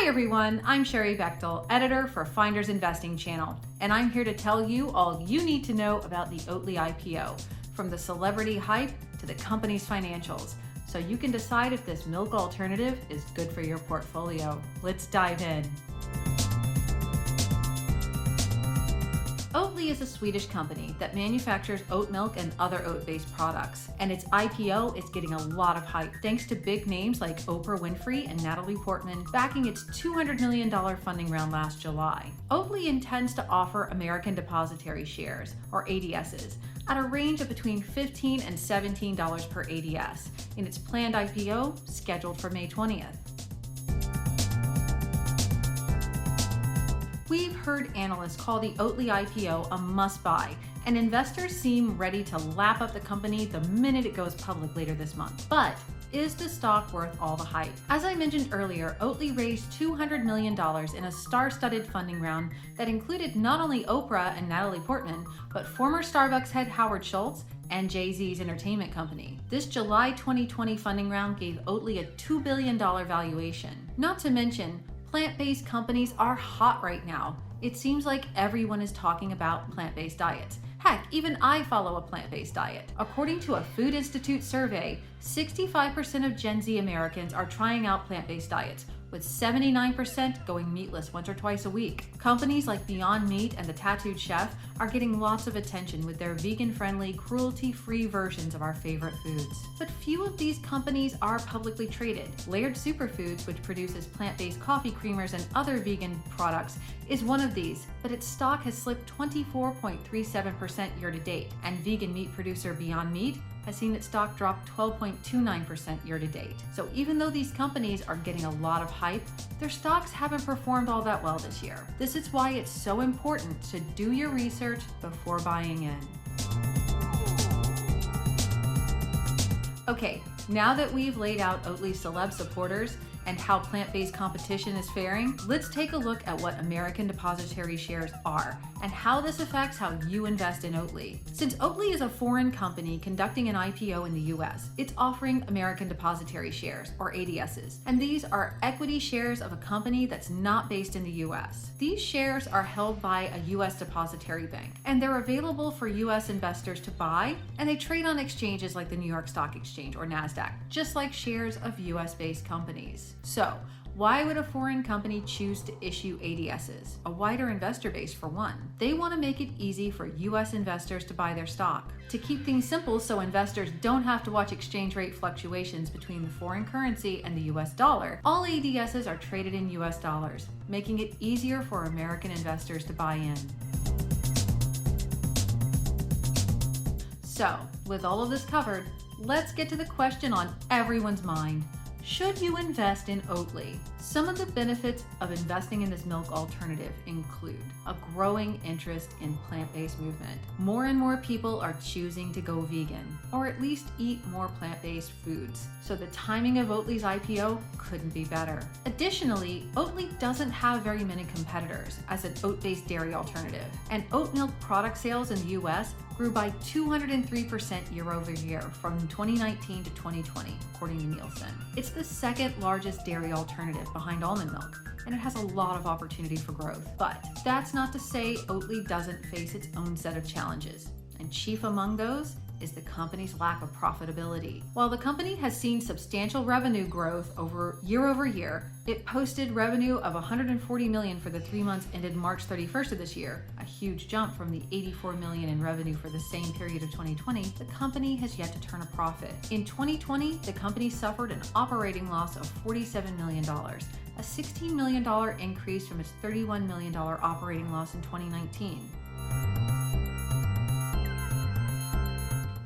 Hi everyone, I'm Sherry Bechtel, editor for Finder's Investing Channel, and I'm here to tell you all you need to know about the Oatly IPO, from the celebrity hype to the company's financials, so you can decide if this milk alternative is good for your portfolio. Let's dive in. Oatly is a Swedish company that manufactures oat milk and other oat-based products, and its IPO is getting a lot of hype thanks to big names like Oprah Winfrey and Natalie Portman backing its $200 million funding round last July. Oatly intends to offer American depositary shares, or ADSs, at a range of between $15 and $17 per ADS in its planned IPO scheduled for May 20th. We've heard analysts call the Oatly IPO a must-buy, and investors seem ready to lap up the company the minute it goes public later this month. But is the stock worth all the hype? As I mentioned earlier, Oatly raised $200 million in a star-studded funding round that included not only Oprah and Natalie Portman, but former Starbucks head Howard Schultz and Jay-Z's entertainment company. This July 2020 funding round gave Oatly a $2 billion valuation. Not to mention, plant-based companies are hot right now. It seems like everyone is talking about plant-based diets. Heck, even I follow a plant-based diet. According to a Food Institute survey, 65% of Gen Z Americans are trying out plant-based diets, with 79% going meatless once or twice a week. Companies like Beyond Meat and the Tattooed Chef are getting lots of attention with their vegan-friendly, cruelty-free versions of our favorite foods. But few of these companies are publicly traded. Layered Superfoods, which produces plant-based coffee creamers and other vegan products, is one of these, but its stock has slipped 24.37% year-to-date, and vegan meat producer Beyond Meat has seen its stock drop 12.29% year-to-date. So even though these companies are getting a lot of hype, their stocks haven't performed all that well this year. This is why it's so important to do your research before buying in. Okay, now that we've laid out Oatly's celeb supporters and how plant-based competition is faring, let's take a look at what American depositary shares are and how this affects how you invest in Oatly. Since Oatly is a foreign company conducting an IPO in the US, it's offering American depositary shares, or ADSs, and these are equity shares of a company that's not based in the US. These shares are held by a US depositary bank, and they're available for US investors to buy, and they trade on exchanges like the New York Stock Exchange or NASDAQ, just like shares of US-based companies. So, why would a foreign company choose to issue ADSs? A wider investor base for one. They want to make it easy for US investors to buy their stock. To keep things simple so investors don't have to watch exchange rate fluctuations between the foreign currency and the US dollar, all ADSs are traded in US dollars, making it easier for American investors to buy in. So, with all of this covered, let's get to the question on everyone's mind. Should you invest in Oatly? Some of the benefits of investing in this milk alternative include a growing interest in plant-based movement. More and more people are choosing to go vegan, or at least eat more plant-based foods. So the timing of Oatly's IPO couldn't be better. Additionally, Oatly doesn't have very many competitors as an oat-based dairy alternative, and oat milk product sales in the US grew by 203% year over year from 2019 to 2020, according to Nielsen. It's the second largest dairy alternative behind almond milk, and it has a lot of opportunity for growth. But that's not to say Oatly doesn't face its own set of challenges, and chief among those is the company's lack of profitability. While the company has seen substantial revenue growth year over year, it posted revenue of $140 million for the 3 months ended March 31st of this year, a huge jump from the $84 million in revenue for the same period of 2020. The company has yet to turn a profit. In 2020, the company suffered an operating loss of $47 million, a $16 million increase from its $31 million operating loss in 2019.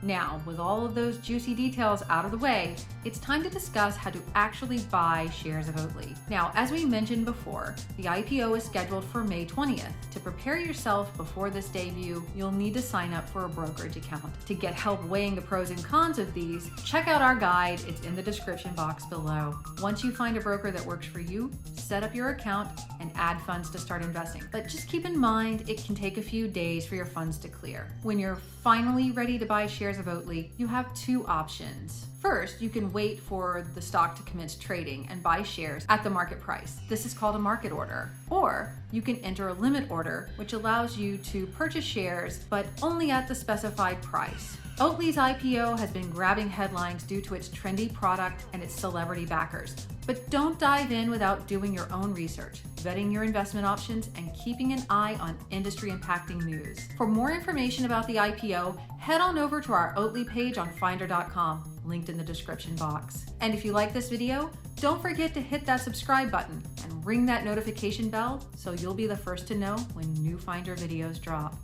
Now, with all of those juicy details out of the way, it's time to discuss how to actually buy shares of Oatly. Now, as we mentioned before, the IPO is scheduled for May 20th. To prepare yourself before this debut, you'll need to sign up for a brokerage account. To get help weighing the pros and cons of these, check out our guide. It's in the description box below. Once you find a broker that works for you, set up your account and add funds to start investing. But just keep in mind, it can take a few days for your funds to clear. When you're finally ready to buy shares of Oatly, you have two options. First, you can wait for the stock to commence trading and buy shares at the market price. This is called a market order. Or you can enter a limit order, which allows you to purchase shares, but only at the specified price. Oatly's IPO has been grabbing headlines due to its trendy product and its celebrity backers. But don't dive in without doing your own research, vetting your investment options, and keeping an eye on industry-impacting news. For more information about the IPO, head on over to our Oatly page on Finder.com, linked in the description box. And if you like this video, don't forget to hit that subscribe button and ring that notification bell so you'll be the first to know when new Finder videos drop.